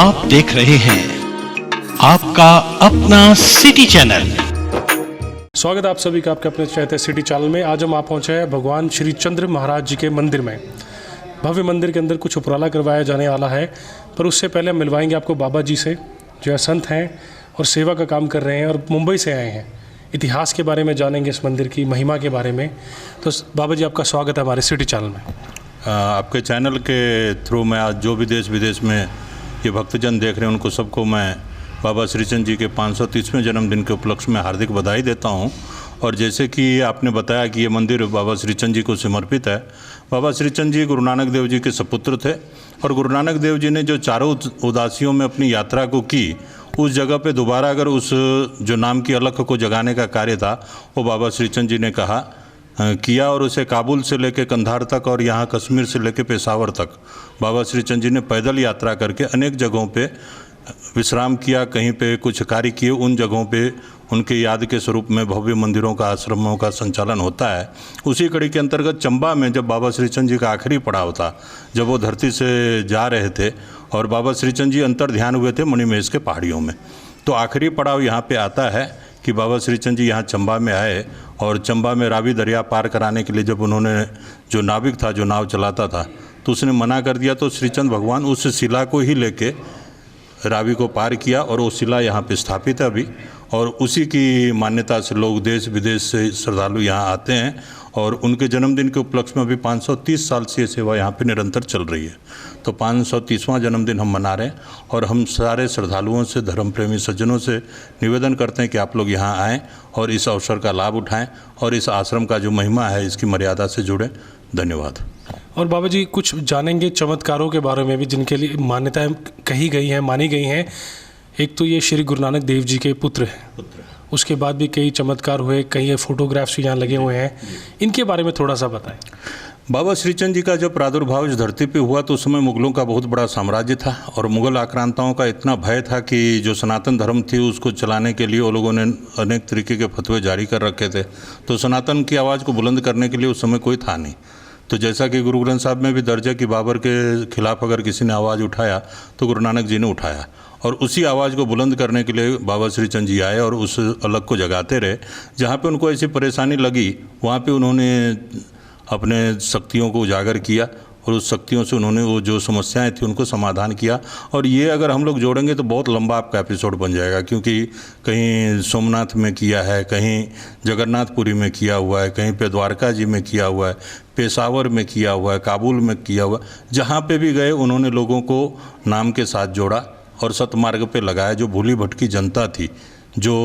आप देख रहे हैं आपका अपना सिटी चैनल। स्वागत है आप सभी का आपके अपने चैनल सिटी चैनल में। आज हम पहुंचे हैं भगवान श्री चंद्र महाराज जी के मंदिर में। भव्य मंदिर के अंदर कुछ उपराला करवाया जाने वाला है, पर उससे पहले हम मिलवाएंगे आपको बाबा जी से, जो संत हैं और सेवा का काम कर रहे हैं और मुंबई से आए हैं। इतिहास के बारे में जानेंगे, इस मंदिर की महिमा के बारे में। तो बाबा जी, आपका स्वागत है हमारे सिटी चैनल में। आपके चैनल के थ्रू मैं आज जो भी देश विदेश में ये भक्तजन देख रहे हैं उनको सबको मैं बाबा श्रीचंद जी के 530वें जन्मदिन के उपलक्ष्य में हार्दिक बधाई देता हूं। और जैसे कि आपने बताया कि ये मंदिर बाबा श्रीचंद जी को समर्पित है। बाबा श्रीचंद जी गुरु नानक देव जी के सपुत्र थे और गुरु नानक देव जी ने जो चारों उदासियों में अपनी यात्रा को की, उस जगह पे दोबारा अगर उस जो नाम की अलख को जगाने का कार्य था वो बाबा श्रीचंद जी ने किया और उसे काबुल से लेकर कंधार तक और यहाँ कश्मीर से लेकर पेशावर तक बाबा श्रीचंद जी ने पैदल यात्रा करके अनेक जगहों पे विश्राम किया, कहीं पे कुछ कार्य किए। उन जगहों पे उनके याद के स्वरूप में भव्य मंदिरों का, आश्रमों का संचालन होता है। उसी कड़ी के अंतर्गत चंबा में जब बाबा श्रीचंद जी का आखिरी पड़ाव था, जब वो धरती से जा रहे थे और बाबा श्रीचंद जी अंतर ध्यान हुए थे मणिमहेश के पहाड़ियों में, तो आखिरी पड़ाव यहाँ पे आता है कि बाबा श्रीचंद जी यहाँ चंबा में आए और चंबा में रावी दरिया पार कराने के लिए जब उन्होंने, जो नाविक था, जो नाव चलाता था, तो उसने मना कर दिया, तो श्रीचंद भगवान उस शिला को ही लेके रावी को पार किया और वो शिला यहाँ पे स्थापित है अभी। और उसी की मान्यता से लोग देश विदेश से श्रद्धालु यहाँ आते हैं और उनके जन्मदिन के उपलक्ष्य में अभी 530 साल से ये सेवा यहाँ पे निरंतर चल रही है। तो 530वां जन्मदिन हम मना रहे हैं और हम सारे श्रद्धालुओं से, धर्म प्रेमी सज्जनों से निवेदन करते हैं कि आप लोग यहाँ आएँ और इस अवसर का लाभ उठाएँ और इस आश्रम का जो महिमा है इसकी मर्यादा से जुड़ें। धन्यवाद। और बाबा जी, कुछ जानेंगे चमत्कारों के बारे में भी जिनके लिए मान्यताएं कही गई हैं, मानी गई हैं। एक तो ये श्री गुरु नानक देव जी के पुत्र हैं, उसके बाद भी कई चमत्कार हुए, कई फोटोग्राफ्स यहाँ लगे हुए हैं, इनके बारे में थोड़ा सा बताएं। बाबा श्रीचंद जी का जब प्रादुर्भाव इस धरती पे हुआ तो उस समय मुगलों का बहुत बड़ा साम्राज्य था और मुगल आक्रांताओं का इतना भय था कि जो सनातन धर्म थी उसको चलाने के लिए वो लोगों ने अनेक तरीके के फतवे जारी कर रखे थे। तो सनातन की आवाज़ को बुलंद करने के लिए उस समय कोई था नहीं। तो जैसा कि गुरु ग्रंथ साहब में भी दर्ज है कि बाबर के खिलाफ अगर किसी ने आवाज़ उठाया तो गुरु नानक जी ने उठाया और उसी आवाज़ को बुलंद करने के लिए बाबा श्रीचंद जी आए और उस अलग को जगाते रहे। जहाँ पे उनको ऐसी परेशानी लगी वहाँ पे उन्होंने अपने शक्तियों को उजागर किया और उस शक्तियों से उन्होंने वो जो समस्याएं थी उनको समाधान किया। और ये अगर हम लोग जोड़ेंगे तो बहुत लंबा आपका एपिसोड बन जाएगा, क्योंकि कहीं सोमनाथ में किया है, कहीं जगन्नाथपुरी में किया हुआ है, कहीं पे द्वारका जी में किया हुआ है, पेशावर में किया हुआ है, काबुल में किया हुआ है। जहाँ पे भी गए उन्होंने लोगों को नाम के साथ जोड़ा और सतमार्ग पे लगाया। जो भूली भटकी जनता थी, जो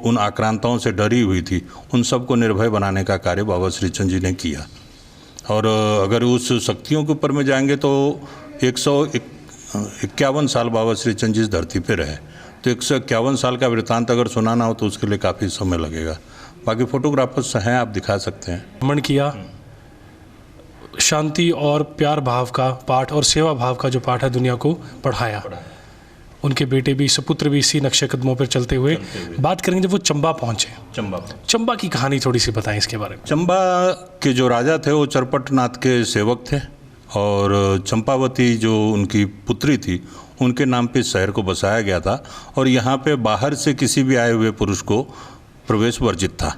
उन आक्रांताओं से डरी हुई थी, उन सबको निर्भय बनाने का कार्य बाबा श्रीचंद जी ने किया। और अगर उस शक्तियों के ऊपर में जाएंगे तो 151 साल बाबा श्रीचंद जी इस धरती पे रहे। तो 151 साल का वृत्तांत अगर सुनाना हो तो उसके लिए काफ़ी समय लगेगा। बाकी फोटोग्राफर्स हैं, आप दिखा सकते हैं। भ्रमण किया, शांति और प्यार भाव का पाठ और सेवा भाव का जो पाठ है दुनिया को पढ़ाया। उनके बेटे भी, सपुत्र भी इसी नक्शे कदमों पर चलते हुए बात करेंगे। जब वो चंबा पहुंचे, चंबा की कहानी थोड़ी सी बताएं इसके बारे में। चंबा के जो राजा थे वो चरपटनाथ के सेवक थे और चंपावती जो उनकी पुत्री थी उनके नाम पे शहर को बसाया गया था और यहाँ पे बाहर से किसी भी आए हुए पुरुष को प्रवेश वर्जित था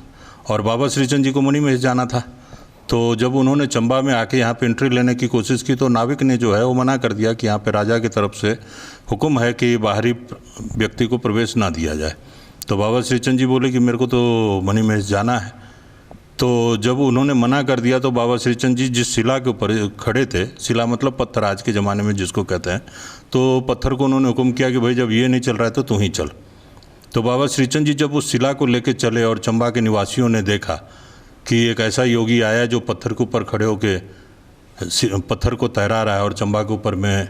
और बाबा श्रीचंद जी को मणिमहेश जाना था। तो जब उन्होंने चंबा में आके यहाँ पे एंट्री लेने की कोशिश की तो नाविक ने जो है वो मना कर दिया कि यहाँ पे राजा की तरफ से हुक्म है कि बाहरी व्यक्ति को प्रवेश ना दिया जाए। तो बाबा श्रीचंद जी बोले कि मेरे को तो मणिमहेश जाना है। तो जब उन्होंने मना कर दिया तो बाबा श्रीचंद जी जिस शिला के ऊपर खड़े थे, शिला मतलब पत्थर आज के ज़माने में जिसको कहते हैं, तो पत्थर को उन्होंने हुक्म किया कि भाई जब ये नहीं चल रहा है तो तू ही चल। तो बाबा श्रीचंद जी जब उस शिला को लेकर चले और चंबा के निवासियों ने देखा कि एक ऐसा योगी आया जो पत्थर के ऊपर खड़े होके पत्थर को तैरा रहा है और चंबा के ऊपर में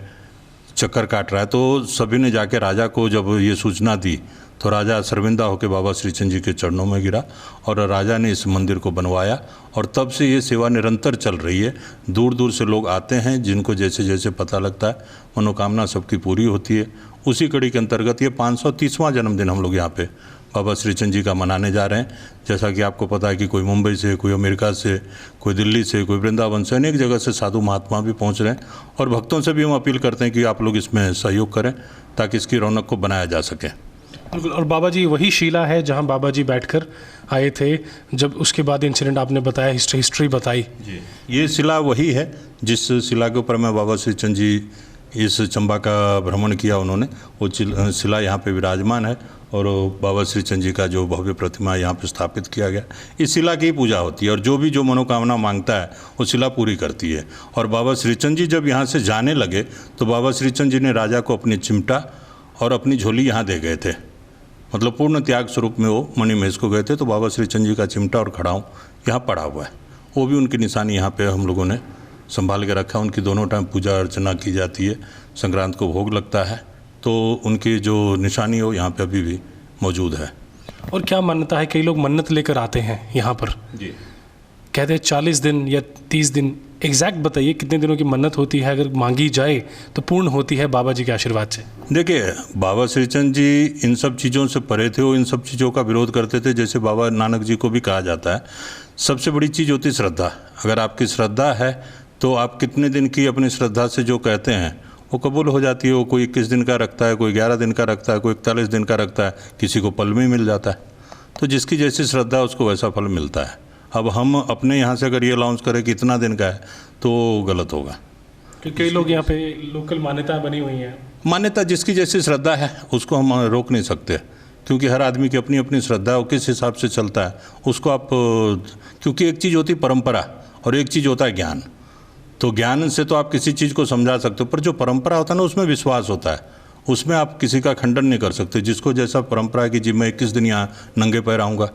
चक्कर काट रहा है, तो सभी ने जाके राजा को जब ये सूचना दी तो राजा शर्मिंदा होकर बाबा श्रीचंद जी के चरणों में गिरा और राजा ने इस मंदिर को बनवाया और तब से ये सेवा निरंतर चल रही है। दूर दूर से लोग आते हैं, जिनको जैसे जैसे पता लगता है मनोकामना सबकी पूरी होती है। उसी कड़ी के अंतर्गत ये 530वां जन्मदिन हम लोग यहाँ पे बाबा श्रीचंद जी का मनाने जा रहे हैं। जैसा कि आपको पता है कि कोई मुंबई से, कोई अमेरिका से, कोई दिल्ली से, कोई वृंदावन से, अनेक जगह से साधु महात्मा भी पहुंच रहे हैं। और भक्तों से भी हम अपील करते हैं कि आप लोग इसमें सहयोग करें ताकि इसकी रौनक को बनाया जा सके। बिल्कुल। और बाबा जी वही शिला है जहां बाबा जी बैठकर आए थे, जब उसके बाद इंसिडेंट आपने बताया, हिस्ट्री बताई जी, ये शिला वही है जिस शिला के ऊपर में बाबा श्रीचंद जी इस चंबा का भ्रमण किया उन्होंने। वो शिला यहाँ पे विराजमान है और बाबा श्रीचंद जी का जो भव्य प्रतिमा यहाँ पे स्थापित किया गया, इस शिला की पूजा होती है और जो मनोकामना मांगता है वो शिला पूरी करती है। और बाबा श्रीचंद जी जब यहाँ से जाने लगे तो बाबा श्रीचंद जी ने राजा को अपनी चिमटा और अपनी झोली यहाँ दे गए थे, मतलब पूर्ण त्याग स्वरूप में वो मणिमहेश को गए थे। तो बाबा श्रीचंद जी का चिमटा और खड़ाऊँ यहाँ पड़ा हुआ है, वो भी उनकी निशानी यहाँ पे हम लोगों ने संभाल के रखा। उनकी दोनों टाइम पूजा अर्चना की जाती है, संक्रांत को भोग लगता है, तो उनकी जो निशानी हो यहाँ पे अभी भी मौजूद है। और क्या मान्यता है, कई लोग मन्नत लेकर आते हैं यहाँ पर जी, कहते हैं 40 दिन या 30 दिन, एग्जैक्ट बताइए कितने दिनों की मन्नत होती है, अगर मांगी जाए तो पूर्ण होती है बाबा जी के आशीर्वाद से? देखिए, बाबा श्रीचंद जी इन सब चीज़ों से परे थे, वो इन सब चीज़ों का विरोध करते थे। जैसे बाबा नानक जी को भी कहा जाता है, सबसे बड़ी चीज़ होती है श्रद्धा। अगर आपकी श्रद्धा है तो आप कितने दिन की अपनी श्रद्धा से जो कहते हैं वो कबूल हो जाती है। वो कोई 21 दिन का रखता है, कोई 11 दिन का रखता है, कोई 41 दिन का रखता है, किसी को पल में मिल जाता है। तो जिसकी जैसी श्रद्धा उसको वैसा फल मिलता है। अब हम अपने यहाँ से अगर ये अनाउंस करें कि इतना दिन का है तो गलत होगा, क्योंकि कई लोग यहाँ पे लोकल मान्यता बनी हुई हैं। मान्यता जिसकी जैसी श्रद्धा है उसको हम रोक नहीं सकते, क्योंकि हर आदमी की अपनी अपनी श्रद्धा है, वो किस हिसाब से चलता है उसको आप, क्योंकि एक चीज़ होती है परंपरा और एक चीज़ होता है ज्ञान। तो ज्ञान से तो आप किसी चीज़ को समझा सकते हो, पर जो परंपरा होता है ना उसमें विश्वास होता है, उसमें आप किसी का खंडन नहीं कर सकते। जिसको जैसा परंपरा है कि जी मैं 21 दिन यहाँ नंगे पैर आऊँगा,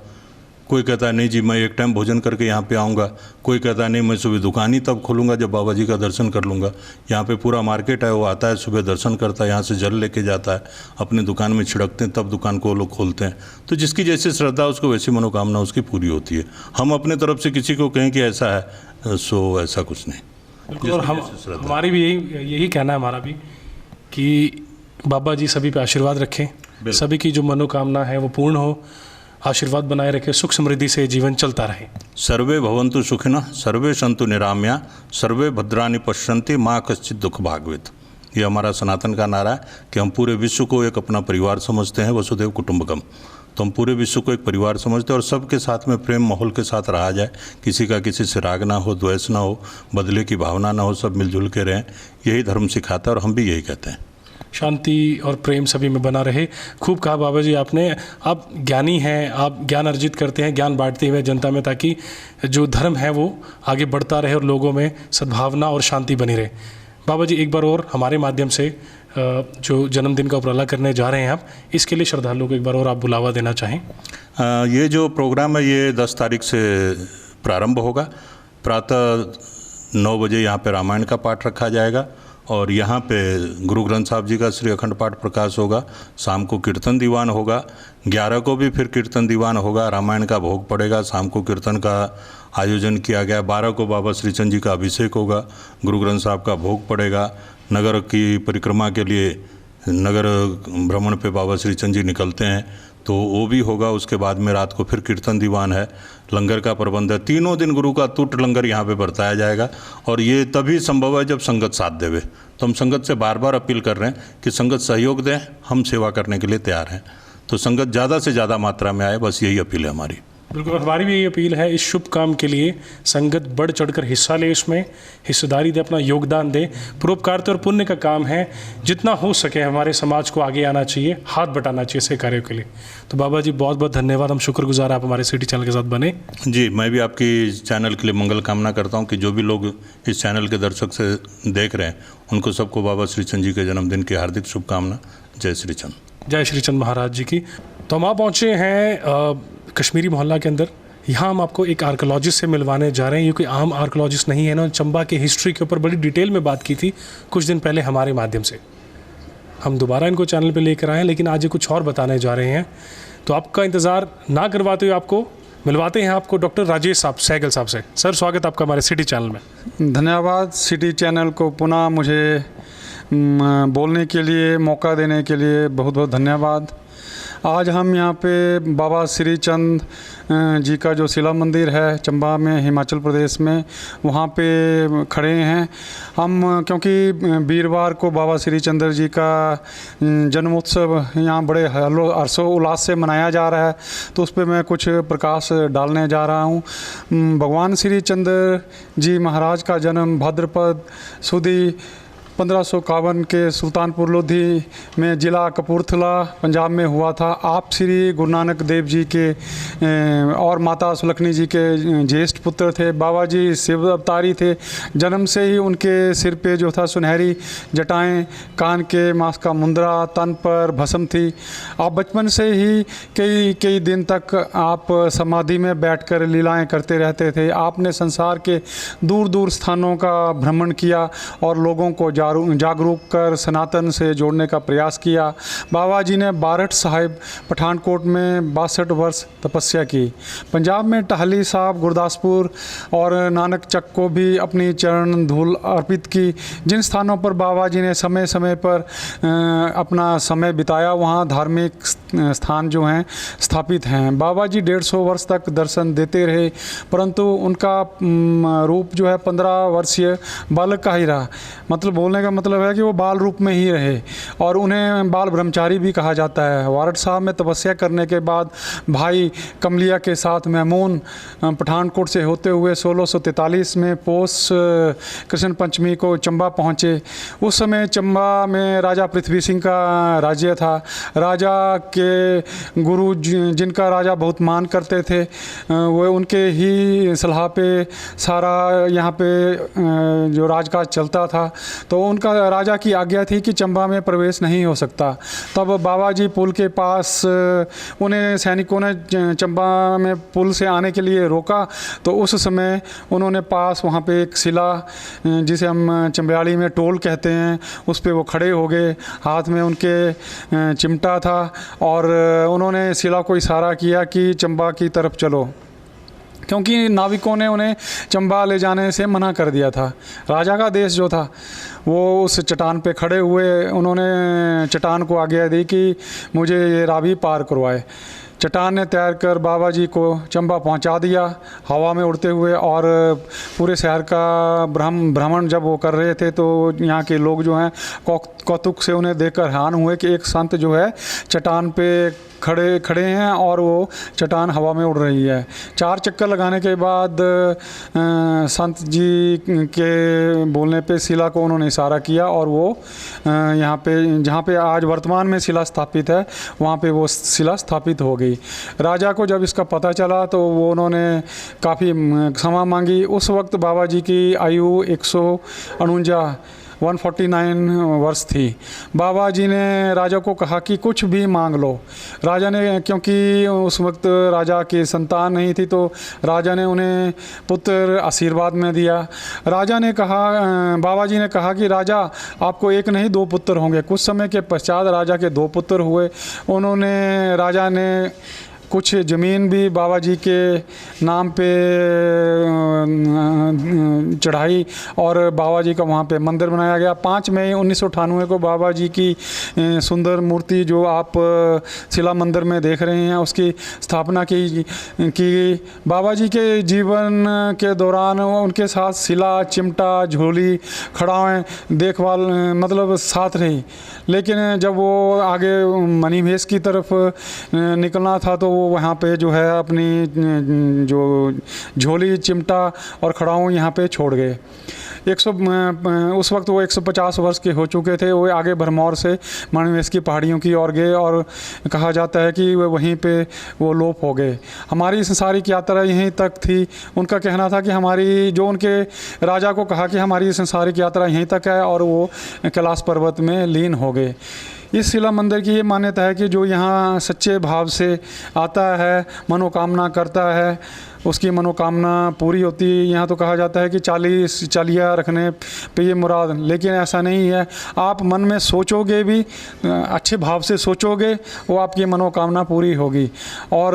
कोई कहता है नहीं जी मैं एक टाइम भोजन करके यहाँ पे आऊँगा, कोई कहता है नहीं मैं सुबह दुकान ही तब खोलूँगा जब बाबा जी का दर्शन कर लूँगा। यहाँ पे पूरा मार्केट है, वो आता है सुबह दर्शन करता है, यहाँ से जल लेके जाता है, अपनी दुकान में छिड़कते हैं, तब दुकान को वो लोग खोलते हैं। तो जिसकी जैसी श्रद्धा उसको वैसी मनोकामना उसकी पूरी होती है। हम अपने तरफ से किसी को कहें कि ऐसा है, सो ऐसा कुछ नहीं। और हमारी भी यही कहना है हमारा भी कि बाबा जी सभी पे आशीर्वाद रखें, सभी की जो मनोकामना है वो पूर्ण हो, आशीर्वाद बनाए रखें, सुख समृद्धि से जीवन चलता रहे। सर्वे भवन्तु सुखिनः, सर्वे सन्तु निरामया, सर्वे भद्राणि पश्यन्ति, माँ कश्चित् दुख भाग्वित। ये हमारा सनातन का नारा है कि हम पूरे विश्व को एक अपना परिवार समझते हैं, वसुधैव कुटुम्बकम। तो हम पूरे विश्व को एक परिवार समझते हैं और सबके साथ में प्रेम माहौल के साथ रहा जाए, किसी का किसी से राग ना हो, द्वेष ना हो, बदले की भावना ना हो, सब मिलजुल के रहें, यही धर्म सिखाता है और हम भी यही कहते हैं। शांति और प्रेम सभी में बना रहे। खूब कहा बाबा जी आपने। आप ज्ञानी हैं, आप ज्ञान अर्जित करते हैं, ज्ञान बांटते हुए जनता में, ताकि जो धर्म है वो आगे बढ़ता रहे और लोगों में सद्भावना और शांति बनी रहे। बाबा जी एक बार और हमारे माध्यम से जो जन्मदिन का उपराला करने जा रहे हैं आप, इसके लिए श्रद्धालुओं को एक बार और आप बुलावा देना चाहें? ये जो प्रोग्राम है ये 10 तारीख से प्रारंभ होगा। प्रातः 9 बजे यहाँ पे रामायण का पाठ रखा जाएगा और यहाँ पे गुरु ग्रंथ साहब जी का श्री अखंड पाठ प्रकाश होगा। शाम को कीर्तन दीवान होगा, 11 को भी फिर कीर्तन दीवान होगा, रामायण का भोग पड़ेगा, शाम को कीर्तन का आयोजन किया गया। 12 को बाबा श्रीचंद जी का अभिषेक होगा, गुरु ग्रंथ साहब का भोग पड़ेगा। नगर की परिक्रमा के लिए नगर भ्रमण पे बाबा श्रीचंद जी निकलते हैं तो वो भी होगा। उसके बाद में रात को फिर कीर्तन दीवान है, लंगर का प्रबंध है। तीनों दिन गुरु का अटूट लंगर यहाँ पे बरताया जाएगा और ये तभी संभव है जब संगत साथ देवे। तो हम संगत से बार बार अपील कर रहे हैं कि संगत सहयोग दें, हम सेवा करने के लिए तैयार हैं। तो संगत ज़्यादा से ज़्यादा मात्रा में आए, बस यही अपील है हमारी। बिल्कुल, हमारी भी यही अपील है। इस शुभ काम के लिए संगत बढ़ चढ़कर हिस्सा ले, इसमें हिस्सेदारी दे, अपना योगदान दे। परोपकार और पुण्य का काम है, जितना हो सके हमारे समाज को आगे आना चाहिए, हाथ बटाना चाहिए ऐसे कार्यों के लिए। तो बाबा जी बहुत बहुत धन्यवाद, हम शुक्रगुजार आप हमारे सिटी चैनल के साथ बने। जी, मैं भी आपकी चैनल के लिए मंगल कामना करता हूँ कि जो भी लोग इस चैनल के दर्शक से देख रहे हैं उनको सबको बाबा श्रीचंद जी के जन्मदिन की हार्दिक शुभकामना। जय श्रीचंद। जय श्रीचंद महाराज जी की। तो हम आप पहुँचे हैं कश्मीरी मोहल्ला के अंदर। यहाँ हम आपको एक आर्कोलॉजिस्ट से मिलवाने जा रहे हैं। ये कोई आम आर्कोलॉजिस्ट नहीं है, इन्होंने चंबा के हिस्ट्री के ऊपर बड़ी डिटेल में बात की थी कुछ दिन पहले हमारे माध्यम से। हम दोबारा इनको चैनल पे लेकर आए हैं, लेकिन आज ये कुछ और बताने जा रहे हैं। तो आपका इंतज़ार ना करवाते हुए आपको मिलवाते हैं आपको डॉक्टर राजेश साहब सहगल साहब से। सर, स्वागत आपका हमारे सिटी चैनल में। धन्यवाद सिटी चैनल को पुनः मुझे बोलने के लिए मौका देने के लिए बहुत बहुत धन्यवाद। आज हम यहाँ पे बाबा श्री चंद जी का जो शिला मंदिर है चंबा में, हिमाचल प्रदेश में, वहाँ पे खड़े हैं हम, क्योंकि वीरवार को बाबा श्री चंद्र जी का जन्मोत्सव यहाँ बड़े हर्षोल्लास से मनाया जा रहा है, तो उस पर मैं कुछ प्रकाश डालने जा रहा हूँ। भगवान श्री चंद्र जी महाराज का जन्म भाद्रपद सुदी 1551 के सुल्तानपुर लोधी में ज़िला कपूरथला पंजाब में हुआ था। आप श्री गुरु नानक देव जी के और माता सुलखनी जी के ज्येष्ठ पुत्र थे। बाबा जी शिव अवतारी थे। जन्म से ही उनके सिर पे जो था सुनहरी जटाएं, कान के मांस का मुंदरा, तन पर भस्म थी। आप बचपन से ही कई दिन तक आप समाधि में बैठकर लीलाएं करते रहते थे। आपने संसार के दूर दूर स्थानों का भ्रमण किया और लोगों को जागरूक कर सनातन से जोड़ने का प्रयास किया। बाबा जी ने बारठ साहिब पठानकोट में 62 वर्ष तपस्या की। पंजाब में टहली साहब, गुरदासपुर और नानक चक को भी अपनी चरण धूल अर्पित की। जिन स्थानों पर बाबा जी ने समय समय पर अपना समय बिताया, वहाँ धार्मिक स्थान जो हैं स्थापित हैं। बाबा जी 150 वर्ष तक दर्शन देते रहे, परंतु उनका रूप जो है 15 वर्षीय बालक का ही रहा। मतलब बोलने का मतलब है कि वो बाल रूप में ही रहे और उन्हें बाल ब्रह्मचारी भी कहा जाता है। वारठ साहब में तपस्या करने के बाद भाई कमलिया के साथ महमून पठानकोट से होते हुए 1643 में पोष कृष्ण पंचमी को चंबा पहुँचे। उस समय चंबा में राजा पृथ्वी सिंह का राज्य था। राजा के गुरु जिनका राजा बहुत मान करते थे, वो उनके ही सलाह पे सारा यहाँ पे जो राजकाज चलता था, तो उनका राजा की आज्ञा थी कि चंबा में प्रवेश नहीं हो सकता। तब बाबा जी पुल के पास उन्हें सैनिकों ने चंबा में पुल से आने के लिए रोका, तो उस समय उन्होंने पास वहाँ पे एक शिला जिसे हम चंबयाली में टोल कहते हैं, उस पे वो खड़े हो गए। हाथ में उनके चिमटा था और उन्होंने शिला को इशारा किया कि चंबा की तरफ चलो, क्योंकि नाविकों ने उन्हें चंबा ले जाने से मना कर दिया था। राजा का देश जो था वो उस चट्टान पे खड़े हुए, उन्होंने चट्टान को आज्ञा दी कि मुझे ये रावी पार करवाए। चट्टान ने तैर कर बाबा जी को चंबा पहुंचा दिया हवा में उड़ते हुए। और पूरे शहर का भ्रमण जब वो कर रहे थे, तो यहाँ के लोग जो हैं कौतुक से उन्हें देखकर हैरान हुए कि एक संत जो है चट्टान पे खड़े हैं और वो चट्टान हवा में उड़ रही है। 4 चक्कर लगाने के बाद संत जी के बोलने पे शिला को उन्होंने इशारा किया और वो यहाँ पे, जहाँ पे आज वर्तमान में शिला स्थापित है, वहाँ पे वो शिला स्थापित हो गई। राजा को जब इसका पता चला तो वो उन्होंने काफ़ी क्षमा मांगी। उस वक्त बाबा जी की आयु 149 वर्ष थी। बाबा जी ने राजा को कहा कि कुछ भी मांग लो। राजा ने, क्योंकि उस वक्त राजा की संतान नहीं थी, तो राजा ने उन्हें पुत्र आशीर्वाद में दिया। राजा ने कहा, बाबा जी ने कहा कि राजा आपको एक नहीं 2 पुत्र होंगे। कुछ समय के पश्चात राजा के 2 पुत्र हुए। राजा ने कुछ ज़मीन भी बाबा जी के नाम पे चढ़ाई और बाबा जी का वहाँ पे मंदिर बनाया गया। 5 मई 1998 को बाबा जी की सुंदर मूर्ति जो आप शिला मंदिर में देख रहे हैं, उसकी स्थापना की। बाबा जी के जीवन के दौरान उनके साथ शिला, चिमटा, झोली, खड़ावें देखभाल मतलब साथ रही। लेकिन जब वो आगे मणिमहेश की तरफ निकलना था, तो वो वहाँ पे जो है अपनी जो झोली, चिमटा और खड़ाऊँ यहाँ पे छोड़ गए। उस वक्त वो 150 वर्ष के हो चुके थे। वो आगे भरमौर से मणिमहेश की पहाड़ियों की ओर गए और कहा जाता है कि वे वहीं पे वो लोप हो गए। हमारी संसारिक यात्रा यहीं तक थी। उनका कहना था कि उनके राजा को कहा कि हमारी संसारिक यात्रा यहीं तक है, और वो कैलाश पर्वत में लीन हो गए। इस शिला मंदिर की ये मान्यता है कि जो यहाँ सच्चे भाव से आता है, मनोकामना करता है, उसकी मनोकामना पूरी होती है। यहाँ तो कहा जाता है कि 40 चालियाँ रखने पे ये मुराद, लेकिन ऐसा नहीं है। आप मन में सोचोगे भी, अच्छे भाव से सोचोगे, वो आपकी मनोकामना पूरी होगी। और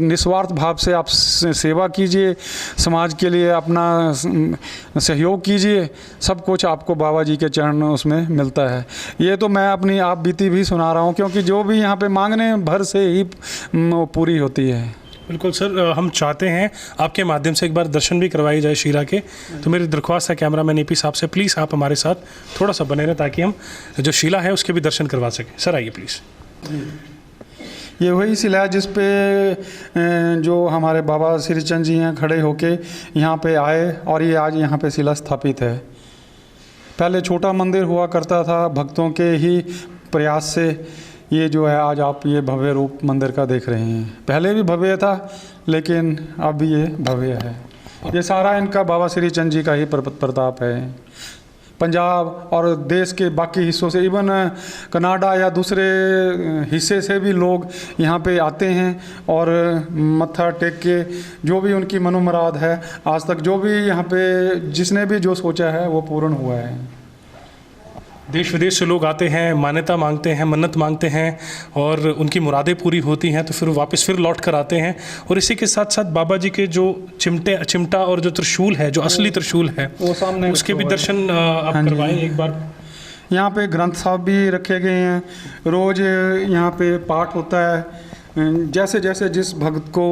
निस्वार्थ भाव से आप सेवा कीजिए, समाज के लिए अपना सहयोग कीजिए, सब कुछ आपको बाबा जी के चरण उसमें मिलता है। ये तो मैं अपनी आप बीती भी सुना रहा हूँ, क्योंकि जो भी यहाँ पे मांगने भर से ही पूरी होती है। बिल्कुल सर, हम चाहते हैं आपके माध्यम से एक बार दर्शन भी करवाई जाए शिला के। तो मेरी दरख्वास्त है कैमरामैन AP साहब से, प्लीज़ आप हमारे साथ थोड़ा सा बने रहें ताकि हम जो शिला है उसके भी दर्शन करवा सकें। सर आइए प्लीज़। ये वही शिला है जिस पे जो हमारे बाबा श्रीचंद जी हैं खड़े होके यहाँ पे आए, और ये आज यहाँ पे शिला स्थापित है। पहले छोटा मंदिर हुआ करता था, भक्तों के ही प्रयास से ये जो है आज आप ये भव्य रूप मंदिर का देख रहे हैं। पहले भी भव्य था, लेकिन अब ये भव्य है। ये सारा इनका बाबा श्रीचंद जी का ही प्रताप है। पंजाब और देश के बाकी हिस्सों से, इवन कनाडा या दूसरे हिस्से से भी लोग यहाँ पे आते हैं और मत्था टेक के जो भी उनकी मनोमुराद है, आज तक जो भी यहाँ पे जिसने भी जो सोचा है वो पूर्ण हुआ है। देश विदेश से लोग आते हैं, मान्यता मांगते हैं, मन्नत मांगते हैं और उनकी मुरादें पूरी होती हैं, तो फिर वापस फिर लौट कर आते हैं। और इसी के साथ साथ बाबा जी के जो चिमटा और जो त्रिशूल है, जो असली त्रिशूल है, वो सामने उसके भी दर्शन आप करवाएं एक बार। यहाँ पे ग्रंथ साहब भी रखे गए हैं। रोज़ यहाँ पे पाठ होता है। जैसे जैसे जिस भक्त को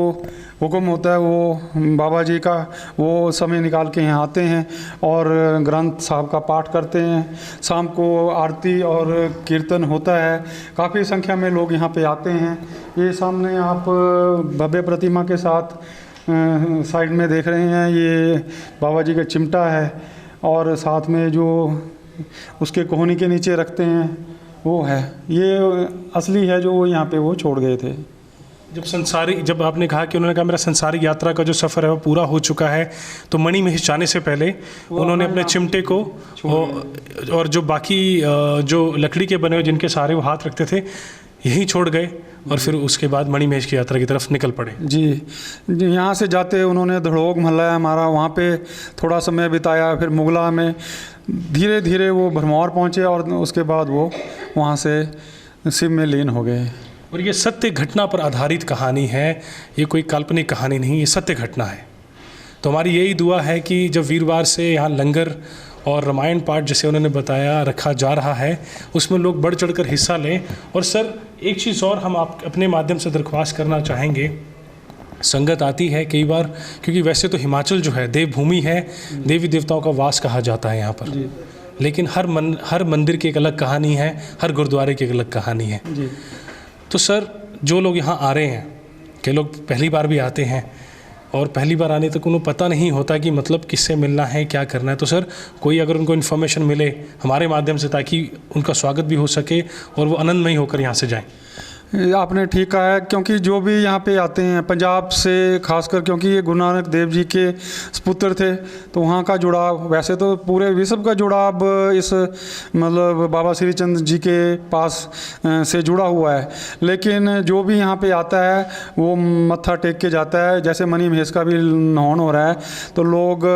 हुक्म होता है वो बाबा जी का वो समय निकाल के यहाँ आते हैं और ग्रंथ साहब का पाठ करते हैं। शाम को आरती और कीर्तन होता है। काफ़ी संख्या में लोग यहाँ पे आते हैं। ये सामने आप भव्य प्रतिमा के साथ साइड में देख रहे हैं, ये बाबा जी का चिमटा है, और साथ में जो उसके कोहनी के नीचे रखते हैं वो है, ये असली है जो यहाँ पे वो छोड़ गए थे। जब आपने कहा कि उन्होंने कहा मेरा संसारिक यात्रा का जो सफ़र है वो पूरा हो चुका है, तो मणिमहेश जाने से पहले उन्होंने अपने चिमटे को और जो बाकी जो लकड़ी के बने हुए जिनके सहारे वो हाथ रखते थे यहीं छोड़ गए, और फिर उसके बाद मणिमहेश की यात्रा की तरफ निकल पड़े। जी, यहाँ से जाते उन्होंने धड़ोग महल्ला हमारा, वहाँ पे थोड़ा समय बिताया। फिर मुगला में धीरे धीरे वो भरमौर पहुँचे और उसके बाद वो वहाँ से शिव में लीन हो गए। और ये सत्य घटना पर आधारित कहानी है, ये कोई काल्पनिक कहानी नहीं, ये सत्य घटना है। तो हमारी यही दुआ है कि जब वीरवार से यहाँ लंगर और रामायण पाठ जैसे उन्होंने बताया रखा जा रहा है, उसमें लोग बढ़ चढ़कर हिस्सा लें। और सर एक चीज़ और हम आप अपने माध्यम से दरख्वास्त करना चाहेंगे। संगत आती है कई बार, क्योंकि वैसे तो हिमाचल जो है देवभूमि है, देवी देवताओं का वास कहा जाता है यहाँ पर, लेकिन हर मंदिर की एक अलग कहानी है, हर गुरुद्वारे की एक अलग कहानी है। तो सर जो लोग यहाँ आ रहे हैं, कई लोग पहली बार भी आते हैं और पहली बार आने तक उन्हें पता नहीं होता कि मतलब किससे मिलना है, क्या करना है। तो सर कोई अगर उनको इन्फॉर्मेशन मिले हमारे माध्यम से, ताकि उनका स्वागत भी हो सके और वो आनंदमयी होकर यहाँ से जाएं। आपने ठीक कहा है, क्योंकि जो भी यहाँ पे आते हैं पंजाब से खासकर, क्योंकि ये गुरु नानक देव जी के पुत्र थे, तो वहाँ का जुड़ाव, वैसे तो पूरे विश्व का जुड़ाव इस मतलब बाबा श्रीचंद जी के पास से जुड़ा हुआ है, लेकिन जो भी यहाँ पे आता है वो मत्था टेक के जाता है। जैसे मणिमहेश का भी नहान हो रहा है, तो लोग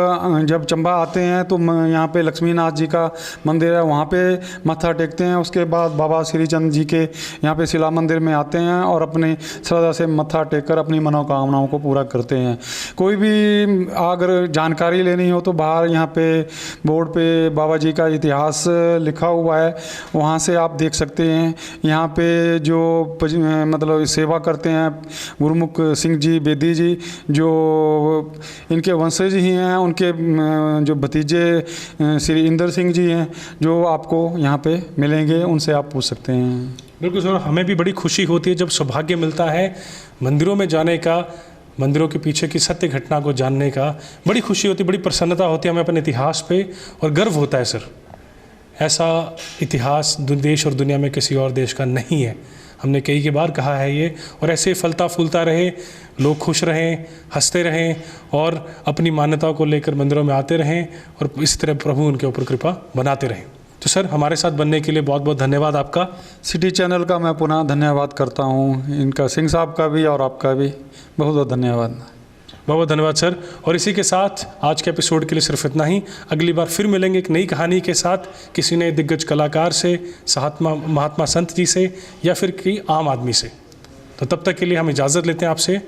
जब चंबा आते हैं तो यहाँ पे लक्ष्मीनाथ जी का मंदिर है, वहाँ पे मत्था टेकते हैं। उसके बाद बाबा श्रीचंद जी के यहाँ पे शिला मंदिर में आते हैं और अपनी श्रद्धा से मत्था टेककर अपनी मनोकामनाओं को पूरा करते हैं। कोई भी अगर जानकारी लेनी हो तो बाहर यहाँ पे बोर्ड पे बाबा जी का इतिहास लिखा हुआ है, वहाँ से आप देख सकते हैं। यहाँ पे जो मतलब सेवा करते हैं गुरुमुख सिंह जी बेदी जी, जो इनके वंशज ही हैं, उनके जो भतीजे श्री इंदर सिंह जी हैं, जो आपको यहाँ पे मिलेंगे, उनसे आप पूछ सकते हैं। बिल्कुल सर, हमें भी बड़ी खुशी होती है जब सौभाग्य मिलता है मंदिरों में जाने का, मंदिरों के पीछे की सत्य घटना को जानने का। बड़ी खुशी होती है, बड़ी प्रसन्नता होती है हमें अपने इतिहास पे, और गर्व होता है सर। ऐसा इतिहास देश और दुनिया में किसी और देश का नहीं है। हमने कई बार कहा है ये, और ऐसे फलता फूलता रहे, लोग खुश रहें, हंसते रहें और अपनी मान्यताओं को लेकर मंदिरों में आते रहें, और इस तरह प्रभु उनके ऊपर कृपा बनाते रहें। तो सर हमारे साथ बनने के लिए बहुत बहुत धन्यवाद आपका। सिटी चैनल का मैं पुनः धन्यवाद करता हूँ, इनका सिंह साहब का भी और आपका भी बहुत बहुत धन्यवाद। बहुत बहुत धन्यवाद सर। और इसी के साथ आज के एपिसोड के लिए सिर्फ इतना ही। अगली बार फिर मिलेंगे एक नई कहानी के साथ, किसी नए दिग्गज कलाकार से, महात्मा संत जी से, या फिर किसी आम आदमी से। तो तब तक के लिए हम इजाज़त लेते हैं आपसे।